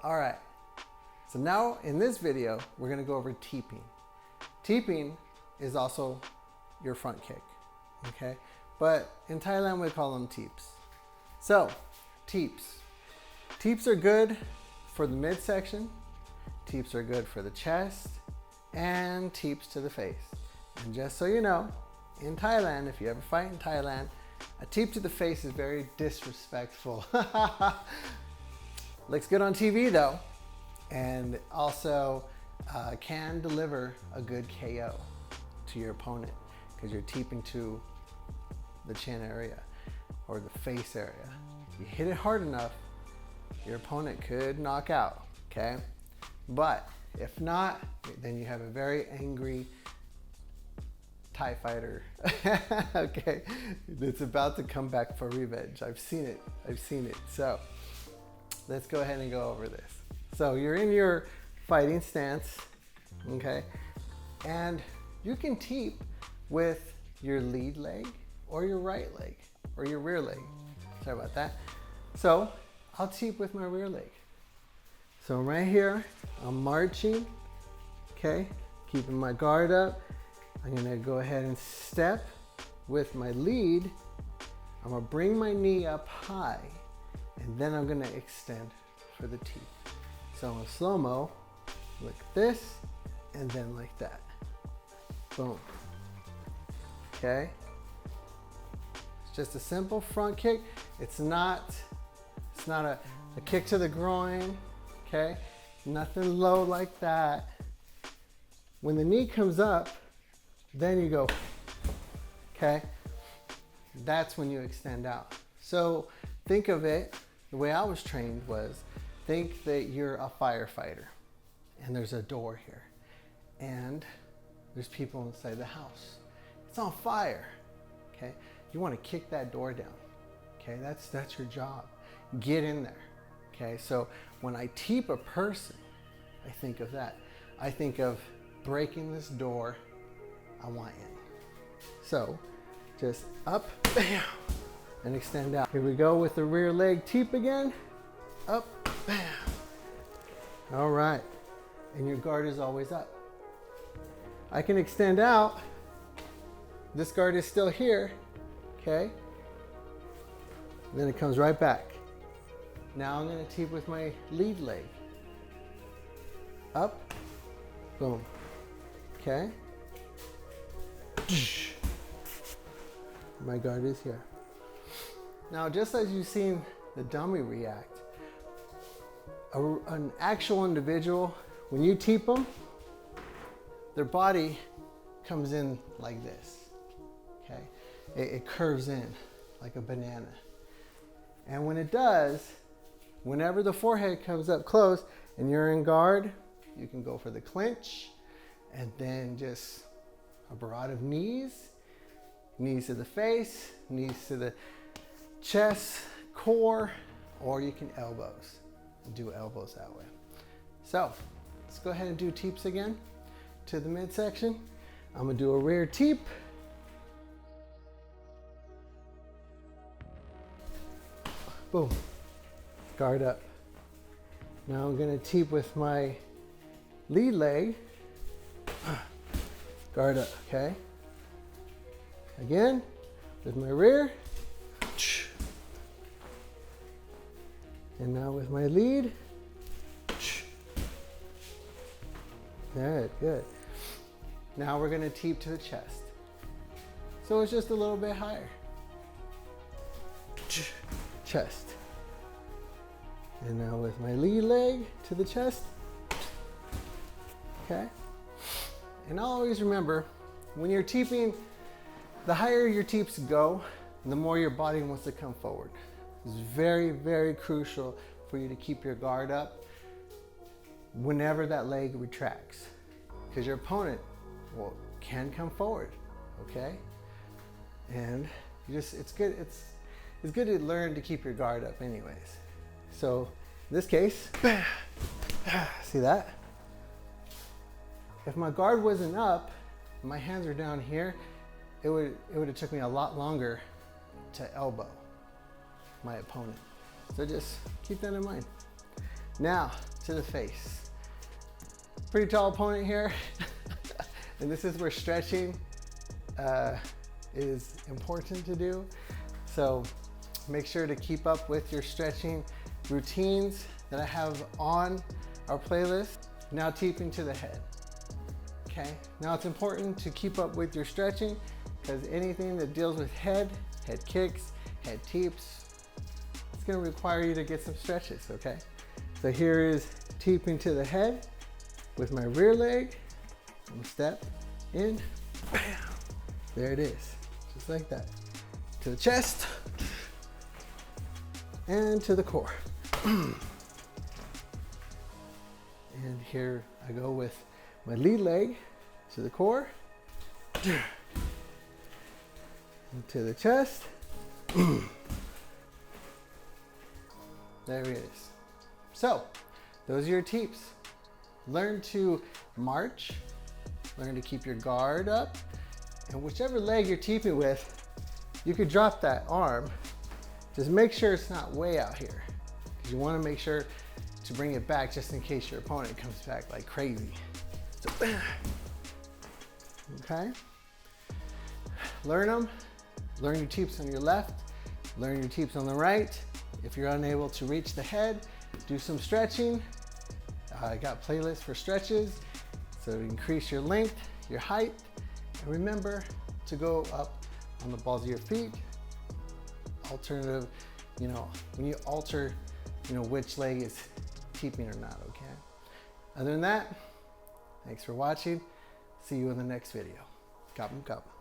All right, so now in this video, we're gonna go over teeping. Teeping is also your front kick, okay? But in Thailand, we call them teeps. So, teeps. Teeps are good for the midsection, teeps are good for the chest, and teeps to the face. And just so you know, in Thailand, if you ever fight in Thailand, a teep to the face is very disrespectful. Looks good on TV though, and also can deliver a good KO to your opponent because you're teeping to the chin area or the face area. If you hit it hard enough, your opponent could knock out, okay? But if not, then you have a very angry Thai fighter, okay? That's about to come back for revenge. I've seen it. So let's go ahead and go over this. So you're in your fighting stance, okay? And you can teep with your lead leg or your right leg or your rear leg. Sorry about that. So I'll teep with my rear leg. So right here, I'm marching, okay? Keeping my guard up. I'm gonna go ahead and step with my lead. I'm gonna bring my knee up high, and then I'm gonna extend for the teep. So in slow-mo, like this, and then like that. Boom. Okay? It's just a simple front kick. It's not a kick to the groin, okay? Nothing low like that. When the knee comes up, then you go, okay? That's when you extend out. So think of it, the way I was trained was, think that you're a firefighter and there's a door here and there's people inside the house. It's on fire, okay? You wanna kick that door down, okay? That's your job. Get in there, okay? So when I teep a person, I think of that. I think of breaking this door, I want in. So just up, bam, and extend out. Here we go with the rear leg teep again. Up, bam. All right, and your guard is always up. I can extend out. This guard is still here, okay? And then it comes right back. Now I'm gonna teep with my lead leg. Up, boom, okay? My guard is here. Now, just as you've seen the dummy react, an actual individual, when you teep them, their body comes in like this, okay? It curves in like a banana. And when it does, whenever the forehead comes up close and you're in guard, you can go for the clinch and then just a barrage of knees to the face, knees to the chest, core, or you can elbows. Do elbows that way. So let's go ahead and do teeps again to the midsection. I'm gonna do a rear teep. Boom, guard up. Now I'm gonna teep with my lead leg. Guard up, okay? Again, with my rear. And now with my lead. Good, good. Now we're gonna teep to the chest. So it's just a little bit higher. Chest. And now with my lead leg to the chest. Okay? And always remember, when you're teeping, the higher your teeps go, the more your body wants to come forward. It's very, very crucial for you to keep your guard up whenever that leg retracts, because your opponent can come forward, okay? And it's good to learn to keep your guard up anyways. So in this case, see that? If my guard wasn't up, my hands are down here, it would have took me a lot longer to elbow my opponent. So just keep that in mind. Now, to the face. Pretty tall opponent here. And this is where stretching is important to do. So make sure to keep up with your stretching routines that I have on our playlist. Now teeping to the head. Okay, now it's important to keep up with your stretching because anything that deals with head kicks, head teeps, it's gonna require you to get some stretches, okay? So here is teeping to the head with my rear leg. I'm gonna step in, bam, there it is, just like that. To the chest, and to the core. And here I go with my lead leg to the core, and to the chest. There it is. So, those are your teeps. Learn to march, learn to keep your guard up, and whichever leg you're teeping with, you could drop that arm. Just make sure it's not way out here, because you want to make sure to bring it back just in case your opponent comes back like crazy. So, okay? Learn them. Learn your teeps on your left, learn your teeps on the right. If you're unable to reach the head, do some stretching. I got playlists for stretches, so increase your length, your height, and remember to go up on the balls of your feet. Alternative, when you alter, which leg is teeping or not, okay? Other than that, thanks for watching. See you in the next video. Kapam kapam.